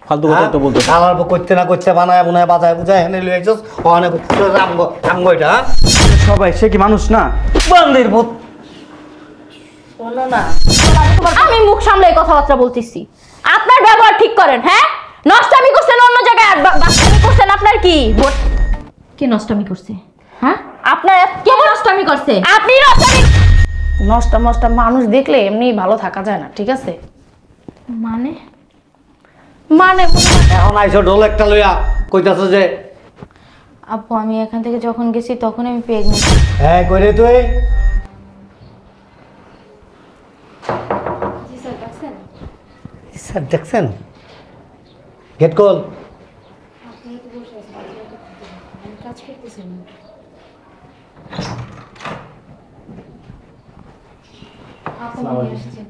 ফালতু কথা তো বলতে আমার করতে না করতে বানায় বানায় বাজায় বুঝায় হেনে লই আইছস ওখানে আমগো আমগো এটা সবাই সে কি মানুষ না? বান্দির ভূত। শোনো না, আমি মুখ সামলে কথাবার্তা বলতেছি, আপনার ব্যবহার ঠিক করেন। হ্যাঁ, নষ্টামি করছেন অন্য জায়গায়, আর বাচ্চামি করছেন। আপনার কি কে নষ্টামি করছে? হ্যাঁ, আপনার কে নষ্টামি করছে? আপনি নষ্টামি। নষ্ট মষ্ট মানুষ দেখলে এমনি ভালো থাকা যায় না, ঠিক আছে? মানে মানে এখন আইছো ঢোল একটা লইয়া কইতাছ যে আপু আমি এখান থেকে যখন গেছি তখন আমি প্রেগনেন্ট। হ্যাঁ কইরে তুই জি স্যার, দেখছেন? স্যার দেখছেন গেট কল আপনি তো বসে আছেন, আমি কাজ করতেছি না। আপু নিয়ে আসছেন।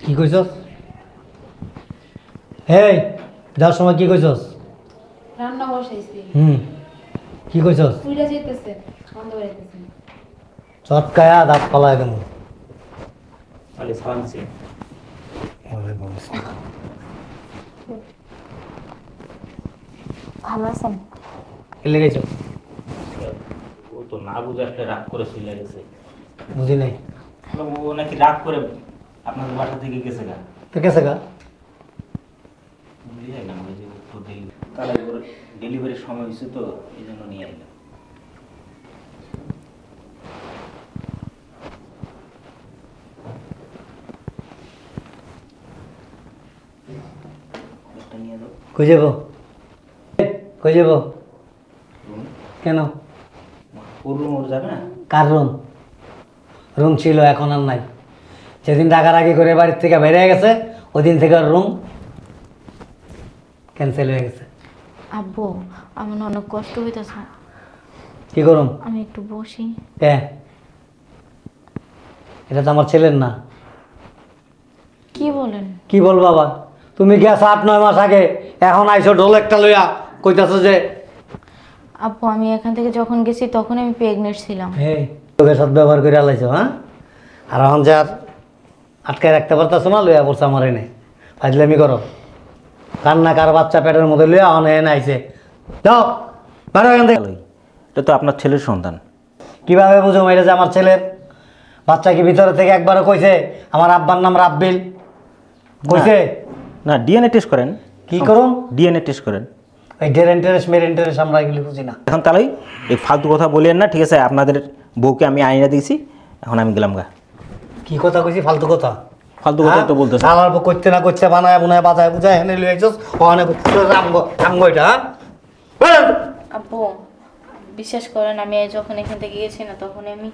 কি কইছস? এই যাওয়ার সময় কি কইছস? রান্না বসাইছি। কি কইছস? পুইরা যাইতেছে, বন্ধ করে দিতেছেন। চটকায়া দাঁত ফালায় দেবো। আরে সালামছি ভালো আছেন? এলে গেছো? ও তো না বুঝে একটা রাগ করে চলে গেছে। বুঝি নাই। ও নাকি রাগ করে আপনাদের বাসা থেকে গেছে গা। তো কেসে গা? বুঝে গেলাম ওই যে তো ডেলিভারির সময় হয়েছে তো এই জন্য নিয়ে এলাম। একটা নিয়ে যাও। কই যাব? কই যাব? কেন? ওর রুম ওর যাবে না? কার রুম? রুম ছিল, এখন আর নাই। যেদিন রাগারাগি করে বাড়ির থেকে বেরিয়ে গেছে ওই দিন থেকে ওর রুম ক্যান্সেল হয়ে গেছে। আব্বু আমার অনেক কষ্ট হইতেছে, কি করুম? আমি একটু বসি। এটা তো আমার ছেলের না। কি বলেন? কি বল বাবা, তুমি গেছো 8-9 মাস আগে, এখন আইছো ঢোল একটা লইয়া কইতাছো যে আব্বু আমি এখান থেকে যখন গেছি তখন আমি প্রেগনেন্ট ছিলাম। এই তোকে সাথে ব্যবহার করে আলাইছো। হ্যাঁ, আর এখন যে আর আটকায় রাখতে পারতেছো না, লইয়া পড়ছে আমার এনে ফাজলামি করো। কান্না কার বাচ্চা পেটের মধ্যে লইয়া এখন এনে আইছে। যাও বাইরে এখান থেকে। এটা তো আপনার ছেলের সন্তান। কিভাবে বুঝো এটা যে আমার ছেলের বাচ্চা? কি ভিতরে থেকে একবারও কইছে আমার আব্বার নাম রাব্বিল? কইছে না, ডিএনএ টেস্ট করেন। কি করুন? ডিএনএ টেস্ট করেন। এই ডের ইন্টারেস্ট মের ইন্টারেস্ট আমরা এগুলি বুঝি না। এখন তাহলে এই ফালতু কথা বলেন না, ঠিক আছে? আপনাদের বউকে আমি আইনা দিয়েছি, এখন আমি গেলাম গা। কি কথা কইছি? ফালতু কথা। ফালতু কথা তো বলতেছে। আমার করতে না করতে বানায় বানায় বাজায় বুঝায় হেনে লই আইছস ওখানে আমগো আমগো এটা। আব্বু বিশ্বাস করেন, আমি যখন এখান থেকে গেছি না তখন আমি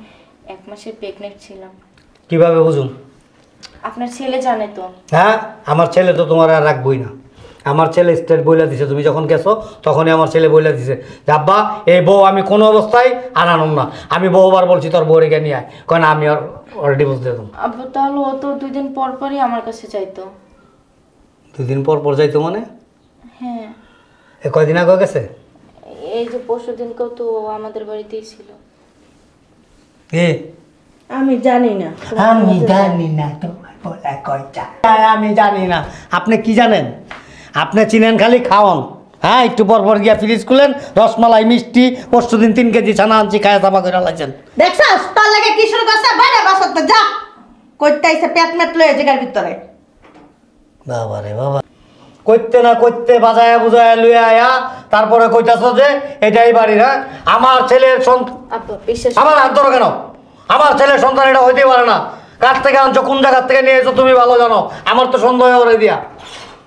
1 মাসের প্রেগনেন্ট ছিলাম। কিভাবে বুঝুম? আপনার ছেলে জানে তো। হ্যাঁ, আমার ছেলে তো তোমার আর রাখবই না। আমার ছেলে স্টেট বইলা দিছে, তুমি যখন গেছো তখনই আমার ছেলে বইলা দিছে যে আব্বা এই বউ আমি কোনো অবস্থায় আনানোম না। আমি বহুবার বলছি তোর বউরে কে নিয়ে আয়, কেন আমি অলরেডি বুঝতে দিতাম। আব্বু তাহলে ও তো 2 দিন পর পরই আমার কাছে চাইতো। 2 দিন পর পর যাইতো মানে? হ্যাঁ, এ কয়দিন আগে গেছে? এই যে পরশু দিনকেও তো ও আমাদের বাড়িতেই ছিল। আমি জানি না। আমি জানি না তোমার বলা কয়টা। আমি জানি না। আপনি কি জানেন? আপনি চিনেন খালি খাওয়ান। হ্যাঁ, একটু পর পর গিয়া ফ্রিজ খুলেন, রসমালাই মিষ্টি, পরশু দিন 3 কেজি ছানা আনছি, খায়া চাপা করে লাইছেন। দেখছস তোর লাগে কি শুরু করছে? বাইরে বাসতে যা কইতাইছে পেট মেট লয়ে জায়গার ভিতরে। বাবা রে বাবা, কইতে না কইতে বাজায়া বুঝায়া লইয়া আয়া তারপরে কইতাছ যে এটাই বাড়ি। হ্যাঁ, আমার ছেলের সন্তান। আব্বু বিশ্বাস আমার হাত ধরো কেন? আমার ছেলের সন্তান এটা হইতেই পারে না। কার থেকে আনছো, কোন জায়গার থেকে নিয়ে এসো তুমি ভালো জানো। আমার তো সন্দেহ করে দিয়া।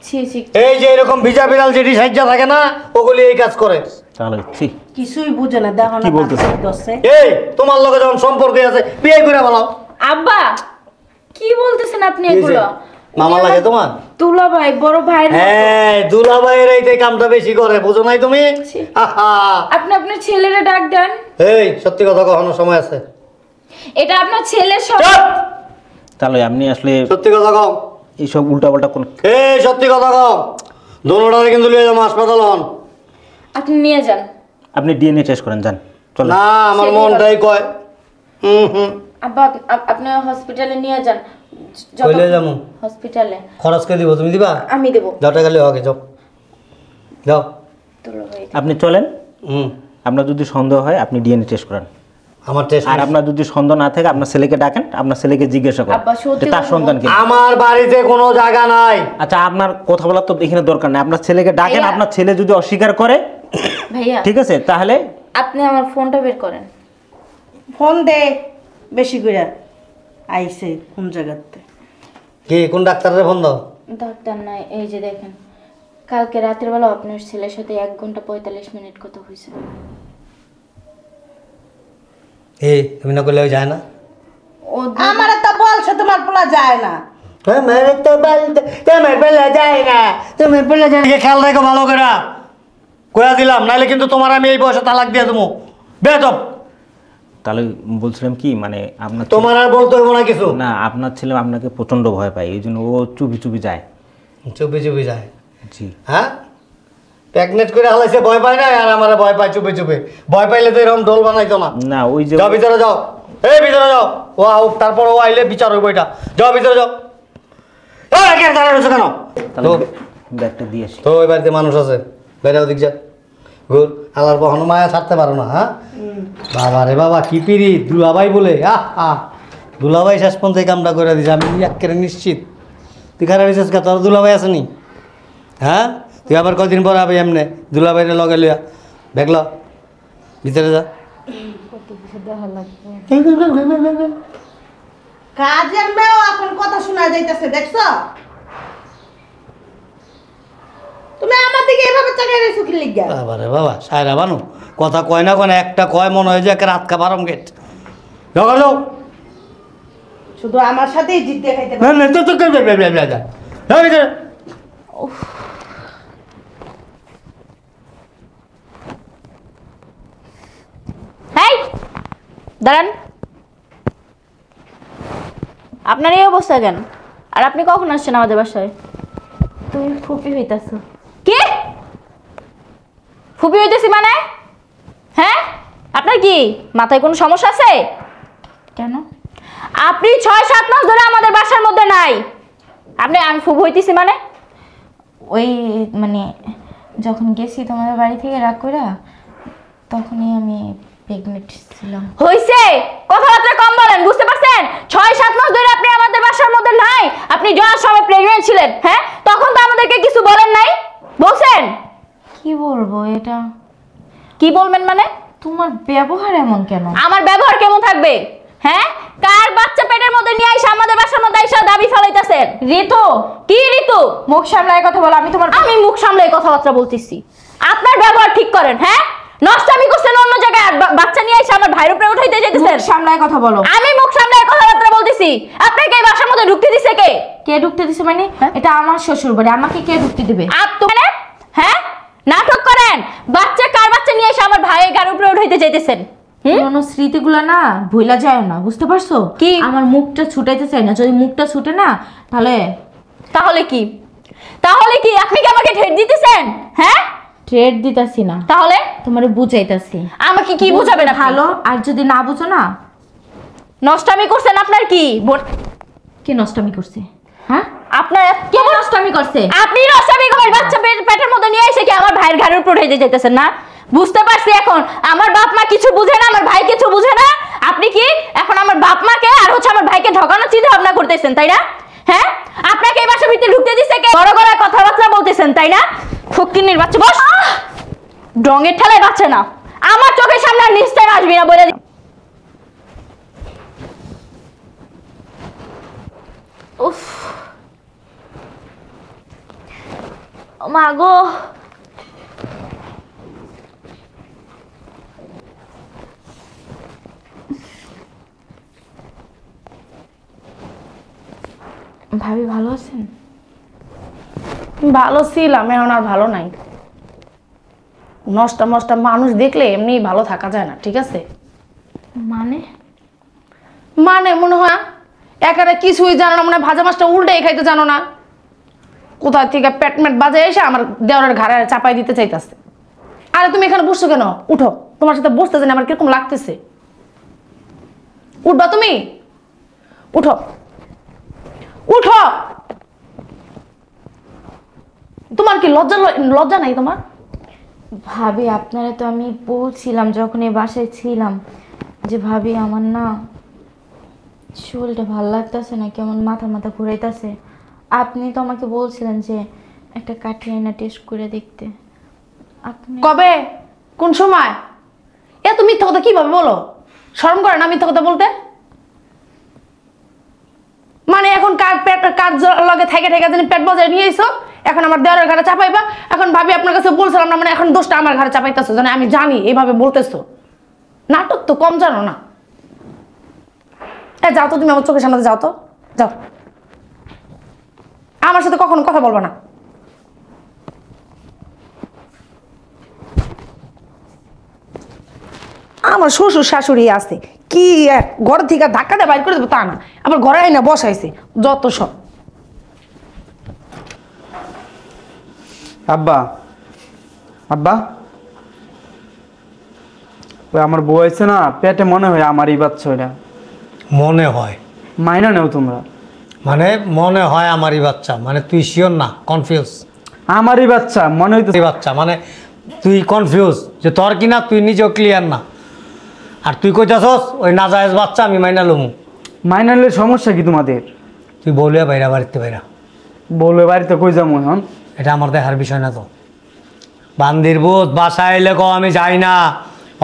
ছি ছি, এই যে এরকম ভিজা বিড়াল যেটি সাজ্জা থাকে না, ওগুলি এই কাজ করে। তাহলে ছি, কিছুই বুঝে না, দেখো না কি বলতেছে? দছে এই তোমার লগে যখন সম্পর্ক আছে বিয়ে করে বলাও। আব্বা কি বলতেছেন আপনি কি হয়েছে? এগুলো? মামা লাগে তোমার? তুলা ভাই, বড় ভাই। হ্যাঁ, দুলাভাইয়ের এই কামটা বেশি করে, বুঝো নাই তুমি? আহা। আপনি আপনার ছেলেরে ডাক দেন। এই সত্যি কথা কখনো সময় আছে? এটা আপনার ছেলের সব। চুপ! তাহলে আপনি আসলে সত্যি কথা কও। এইসব উল্টাপাল্টা কোন এই সত্যি কথা কও। দোনোটারে কিন্তু লিয়ে যাবো হাসপাতাল হন। আপনি নিয়ে যান। আপনি ডিএনএ টেস্ট করেন, যান। চল না, আমার মনটাই কয়। হুম। আব্বা আপনি হসপিটালে নিয়ে যান। কইলে যাবো হসপিটালে খরচ করে দিব, তুমি দিবা? আমি দেব। যাও টাকা লিও আগে, যাও যাও। দুলাভাই আপনি চলেন, হুম, আপনার যদি সন্দেহ হয় আপনি ডিএনএ টেস্ট করান। আমার টেস্ট আর আপনার যদি সন্দেহ না থাকে আপনার ছেলেকে ডাকেন, আপনার ছেলেকে জিজ্ঞাসা করেন আব্বা, সত্যি যে তার বলবো? সন্তান কি। আমার বাড়িতে কোনো জায়গা নাই। আচ্ছা, আপনার কথা বলার তো এখানে দরকার নেই, আপনার ছেলেকে ডাকেন। ভাইয়া। আপনার ছেলে যদি অস্বীকার করে ভাইয়া ঠিক আছে, তাহলে আপনি আমার ফোনটা বের করেন। ফোন দে বেশি করে আইছে কোন জায়গাতে। কি কোন ডাক্তারের ফোন দাও? ডাক্তার নাই, এই যে দেখেন কালকে রাতের বেলা আপনার ছেলের সাথে 1 ঘন্টা 45 মিনিট কথা হয়েছে। এই তুমি না করলে যায় না? ও আমার তো বলছো তোমার পোলা যায় না। আমার তো বলতে তোমার বলা যায় না, তোমার বলা যায় না। খেয়াল রেখো ভালো করে, কয়া দিলাম, নাইলে কিন্তু তোমার আমি এই বয়সে তালাক দিয়ে দেবো। বেতব তাহলে বলছিলাম কি, মানে আপনার তোমার আর বলতে হইব না কিছু। না, আপনার ছেলে আপনাকে প্রচন্ড ভয় পায়, এই জন্য ও চুপি চুপি যায়। চুপি চুপি যায়? জি। হ্যাঁ, প্যাকনেট করে হালাইছে, ভয় পায় না, আর আমার ভয় পায় চুপে চুপে। ভয় পাইলে তো এরকম ঢোল বানাইতো না। না, ওই যে যাও ভিতরে যাও, এই ভিতরে যাও। ও আউক, তারপর ও আইলে বিচার হইব এটা। যাও ভিতরে যাও। দাঁড়া রয়েছো কেন? তাহলে ব্যাগটা দিয়ে আসি। তো ওই বাড়িতে মানুষ আছে, বেড়ে ওদিক যা ঘুর। আল্লাহর কখনো মায়া ছাড়তে পারো না। হ্যাঁ বাবা রে বাবা, কি পিরি দুলাভাই বলে। দুলাভাই শেষ পর্যন্ত এই কামটা করে দিছে, আমি একেবারে নিশ্চিত। তুই খারাপ হয়েছিস কা? তোর দুলাভাই আসেনি? হ্যাঁ, তুই আবার কদিন পর আবে এমনে দুলাভাইরে লগে লইয়া দেখল। ভিতরে যা। কাজের মেয়েও এখন কথা শোনা যাইতেছে, দেখছো? তুমি আমার দিকে এভাবে তাকিয়ে রইছো কি লিগা? বাবা রে বাবা, সায়রা বানু কথা কয় না, কয় না, একটা কয় মনে হয় যে একটা রাত কা বারম গেট। যাও যাও। শুধু আমার সাথেই জিদ দেখাইতে না না, তো যা। যাও ভিতরে। এই দাঁড়ান, আপনার এই অবস্থা কেন? আর আপনি কখন আসছেন আমাদের বাসায়? তুমি ফুপি হইতাছ। কি ফুপি হইতেছি মানে? হ্যাঁ, আপনার কি মাথায় কোনো সমস্যা আছে? কেন আপনি 6-7 মাস ধরে আমাদের বাসার মধ্যে নাই? আপনি আমি ফুপি হইতেছি মানে? ওই মানে যখন গেছি তোমাদের বাড়ি থেকে রাগ করে, তখনই আমি প্রেগনেন্ট ছিলাম। হইছে, কথাবার্তা কম বলেন, বুঝতে পারছেন? 6-7 মাস ধরে আপনি আমাদের বাসার মধ্যে নাই। আপনি যাওয়ার সময় প্রেগনেন্ট ছিলেন, হ্যাঁ, তখন তো আমাদেরকে কিছু বলেন নাই, বলছেন? কি বলবো এটা? কি বলবেন মানে? তোমার ব্যবহার এমন কেন? আমার ব্যবহার কেমন থাকবে? হ্যাঁ, কার বাচ্চা পেটের মধ্যে নিয়ে আইসা আমাদের বাসার মধ্যে আইসা দাবি ফলাইতেছেন? ঋতু, কি ঋতু? মুখ সামলায় কথা বলো। আমি মুখ সামলাই কথাবার্তা বলতেছি, আপনার ব্যবহার ঠিক করেন। হ্যাঁ, নষ্টামি করছেন অন্য জায়গায়, আর বাচ্চা নিয়ে আইসা আমার ভাইয়ের উপরে উঠাইতে যেতেছেন। মুখ সামলায় কথা বলো। আমি মুখ সামলায় কথাবার্তা বলতেছি, আপনাকে এই বাসার মধ্যে ঢুকতে দিছে কে? কে ঢুকতে দিছে মানে? এটা আমার শ্বশুর বাড়ি, আমাকে কে ঢুকতে দিবে? মানে হ্যাঁ, নাটক করেন। বাচ্চা কার বাচ্চা নিয়ে এসে আমার ভাইয়ের গাড়ির উপরে উঠাইতে চাইতেছেন? পুরোনো স্মৃতিগুলো না ভুলা যায় না, বুঝতে পারছো? কি? আমার মুখটা ছুটাইতে চাই না, যদি মুখটা ছুটে না তাহলে তাহলে কি? তাহলে কি আপনি কি আমাকে ঠেট দিতেছেন? হ্যাঁ, ট্রেড দিতাছি না, তাহলে তোমারে বুঝাইতাছি। আমাকে কি বুঝাবেন? ভালো, আর যদি না বুঝো না। নষ্টামি করছেন আপনার কি? কে নষ্টামি করছে? হ্যাঁ, আপনার কে নষ্টামি করছে? আপনি নষ্টামি করেন, বাচ্চা পেটের মধ্যে নিয়ে এসে কি আমার ভাইয়ের ঘাড়ের উপর উঠাইতে চাইতেছেন না? বুঝতে পারছি এখন আমার বাপ মা কিছু বুঝে না, আমার ভাই কিছু বুঝে না। আপনি কি এখন আমার বাপ মাকে আর আমার ভাইকে ঠকানোর চিন্তা ভাবনা করতেছেন, তাই না? হ্যাঁ, আপনাকে এই বাসার ভিতরে ঢুকতে দিছে কে? বড় বড় কথাবার্তা বলতেছেন, তাই না? ফকিন্নির বাচ্চা, বস। ডঙের ঠেলায় বাচ্চা না, আমার চোখের সামনে আর নিশ্চয় আসবি না বলে। উফ মা গো, ভাবি ভালো আছেন? ভালো ছিলাম, এখন আর ভালো নাই। নষ্টা মষ্টা মানুষ দেখলে এমনি ভালো থাকা যায় না, ঠিক আছে? মানে মানে মনে হয় একারে কিছুই জানো না, মানে ভাজা মাছটা উল্টে খাইতে জানো না। কোথায় থেকে পেটমেট বাজে এসে আমার দেওয়ারের ঘাড়ে চাপাই দিতে চাইতেছে। আরে তুমি এখানে বসছো কেন? উঠো, তোমার সাথে বসতে জানি আমার কিরকম লাগতেছে। উঠবা তুমি, উঠো। উঠো। তোমার কি লজ্জা নাই তোমার? ভাবি আপনারা তো আমি বলছিলাম যখন এই বাসায় ছিলাম যে ভাবি আমার না শরীরটা ভালো লাগতেছে না, কেমন মাথা মাথা ঘুরাইতেছে। আপনি তো আমাকে বলছিলেন যে একটা কাঠি আয়না টেস্ট করে দেখতে। আপনি কবে, কোন সময়? এত মিথ্যা কথা কিভাবে বলো? শরম করে না মিথ্যা কথা বলতে? মানে এখন কার লগে থেকে জানি পেট বাজায় নিয়ে এসো, এখন আমার দেওয়ারের ঘরে চাপাইবা। এখন ভাবি আপনার কাছে বলছিলাম না, মানে এখন দোষটা আমার ঘরে চাপাইতেছো, জানে আমি জানি এইভাবে বলতেছো। নাটক তো কম জানো না। যাও তো, তুমি আমার চোখের সামনে যাও তো, যাও। আমার সাথে কখনো কথা বলবো না। আমার শ্বশুর শাশুড়ি আছে কি এক ঘর থেকে ধাক্কা দিয়ে বাইর করে দেবো তা না, আবার ঘরে আইনা বসাইছে যত সব। আব্বা, আব্বা, ওই আমার বউ আছে না, পেটে মনে হয় আমারই বাচ্চা। ওইটা মনে হয় মাইনা নেও তোমরা। মানে মনে হয় আমারই বাচ্চা, মানে তুই শিওর না? কনফিউজ? আমারই বাচ্চা মনে হইতো। বাচ্চা মানে তুই কনফিউজ যে তোর কিনা, তুই নিজেও ক্লিয়ার না। আর তুই কইতাছস ওই নাজায়েজ বাচ্চা আমি মাইনা লমু। মাইনা নিলে সমস্যা কি তোমাদের? তুই বলবে বাইরা বাড়িতে বাইরা বলবে বাড়িতে কই যাবো এখন? এটা আমার দেখার বিষয় না তো। বান্দির ভূত বাসায় এলে কও আমি যাই না,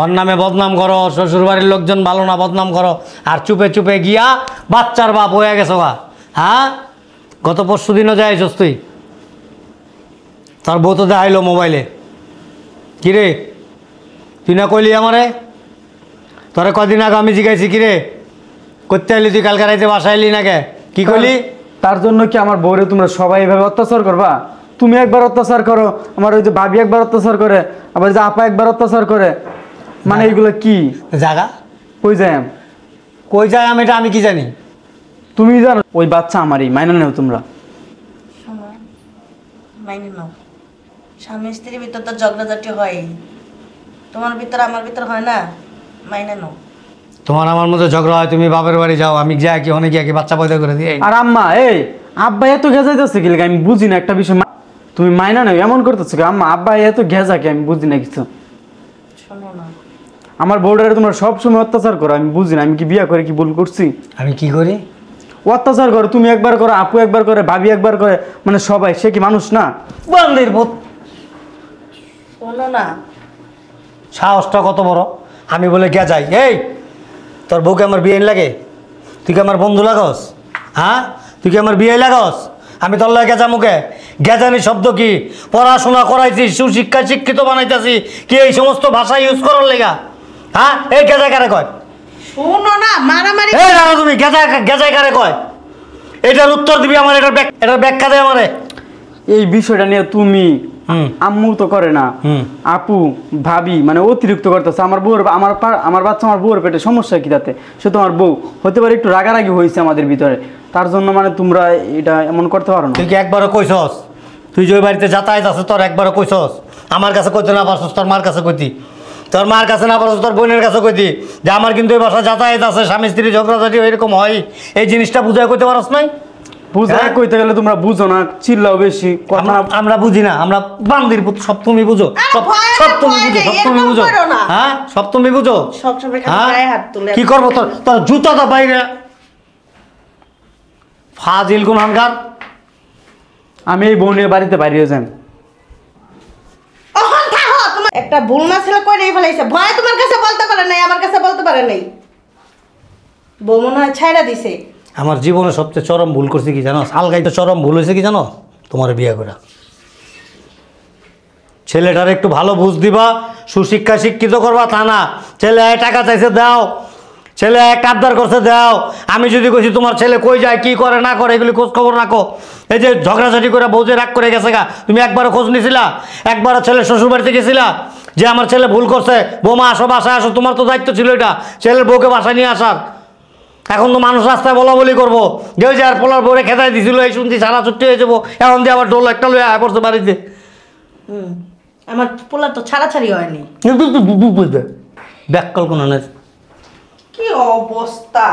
ওর নামে বদনাম করো, শ্বশুর বাড়ির লোকজন ভালো না বদনাম করো, আর চুপে চুপে গিয়া বাচ্চার বাপ হয়ে গেছো গা। হ্যাঁ, গত পরশু দিনও যাইছস তুই, তার বউ তো দেখাইলো মোবাইলে। কিরে তুই না কইলি আমারে? তোরে কদিন আগে আমি জিজ্ঞাসি কিরে করতে আইলি তুই কালকে রাইতে বাসায় এলি না কে? কি কইলি? তার জন্য কি আমার বউরে তোমরা সবাই এভাবে অত্যাচার করবা? তুমি একবার অত্যাচার করো, আমার ওই যে ভাবি একবার অত্যাচার করে, আবার যে আপা একবার অত্যাচার করে, মানে এইগুলো কি জাগা? কই যায়? কই যায় আমি এটা আমি কি জানি? তুমি জানো ওই বাচ্চা আমারই, মাইনা নেও তোমরা। শোনো, মাইনে নাও। স্বামী স্ত্রীর ভিতর তো ঝগড়াঝাটি হয়, তোমার ভিতর আমার ভিতর হয় না? মাইনে নাও। তোমার আমার মধ্যে ঝগড়া হয়, তুমি বাপের বাড়ি যাও, আমি যাই কি অনেক কি বাচ্চা পয়দা করে দিই। আর আম্মা এই আব্বা এত গেজাইতেছে কি লাগে আমি বুঝি না একটা বিষয়। তুমি মাইনা নেও এমন করতেছো কি আম্মা? আব্বা এত গেজা কি আমি বুঝি না কিছু। শোনো না, আমার বউটারে তোমরা সবসময় অত্যাচার করো, আমি বুঝি না আমি কি বিয়ে করে কি ভুল করছি? আমি কি করি? অত্যাচার করো, তুমি একবার করো, আপু একবার করে, ভাবি একবার করে, মানে সবাই। সে কি মানুষ না? বান্দির ভূত। শোনো না, সাহসটা কত বড়! আমি বলে কে যাই? এই তোর বউকে আমার বিয়ে লাগে? তুই কি আমার বন্ধু লাগস? হ্যাঁ, তুই কি আমার বিয়ে লাগস? আমি তোর লাগে গেজা মুখে? গেজানি শব্দ কি? পড়াশোনা করাইছি, সুশিক্ষা শিক্ষিত বানাইতেছি কি এই সমস্ত ভাষা ইউজ করার লেগা? হ্যাঁ, এই গেজা কারে কয়? শোনো না, মারামারি। এই দাঁড়া, তুমি গেজাই কারে কয়? এটার উত্তর দিবি আমার, এটার ব্যাখ্যা দে আমারে। এই বিষয়টা নিয়ে তুমি আম্মু তো করে না, হুম। আপু ভাবি মানে অতিরিক্ত করতেছে। আমার বউর আমার বাচ্চা আমার বউর পেটে সমস্যা কি তাতে? সে তো আমার বউ, হতে পারে একটু রাগারাগি হয়েছে আমাদের ভিতরে, তার জন্য মানে তোমরা এটা এমন করতে পারো না। তুই কি একবারও কইছস? তুই যে ওই বাড়িতে যাতায়াত আছে তোর একবারও কইছস? আমার কাছে কইতে না পারছস, তোর মার কাছে কইতি। তোর মার কাছে না পারছস, তোর বোনের কাছে কইতি যে আমার কিন্তু এই বাসা যাতায়াত আছে, স্বামী স্ত্রী ঝগড়াঝাটি এরকম হয়। এই জিনিসটা বুঝায় কইতে পারস নাই? বুঝায় কইতে গেলে তোমরা বুঝো না, চিল্লাও বেশি কথা। আমরা বুঝি না, আমরা বান্দির পুত। সব তুমি বুঝো, সব তুমি বুঝো, সব তুমি বুঝো। হ্যাঁ, সব তুমি বুঝো। সবসময় খালি গায়ে হাত তুলে। কি করবো? তোর তোর জুতাটা বাইরে ফাজিল গুনাহগার। আমি এই বউ নিয়ে বাড়িতে বাইরে যাই। ওহন থাকো, তোমার একটা ভুল না ছিল কইরেই ফেলাইছে। ভয় তোমার কাছে বলতে পারে নাই, আমার কাছে বলতে পারে নাই। বউ মনে হয় ছাইড়া দিছে। আমার জীবনে সবচেয়ে চরম ভুল করছি কি জানো? সালগাইতে চরম ভুল হয়েছে কি জানো? তোমার বিয়ে করা। ছেলেটার একটু ভালো বুঝ দিবা, সুশিক্ষা শিক্ষিত করবা তা না। ছেলে টাকা চাইছে দাও, ছেলে এক আবদার করছে দাও। আমি যদি কইছি তোমার ছেলে কই যায় কি করে না করে এগুলি খোঁজ খবর রাখো। এই যে ঝগড়াঝাটি করে বউ যে রাগ করে গেছে গা, তুমি একবারও খোঁজ নিছিলা? একবারও ছেলে শ্বশুর বাড়িতে গেছিলা যে আমার ছেলে ভুল করছে, বৌমা আসো বাসায় আসো? তোমার তো দায়িত্ব ছিল এটা, ছেলের বউকে বাসায় নিয়ে আসার। এখন তো মানুষ রাস্তায় বলা বলি করবো যে ওই যে আর পোলার বউরে খেতাই দিছিল, এই শুনছি সারা ছুটি হয়ে যাবো, এখন দিয়ে আবার ডোল একটা লয়ে আয় পড়ছে বাড়িতে। আমার পোলা তো ছাড়াছাড়ি হয়নি। ব্যাককল কোনো কি অবস্থা!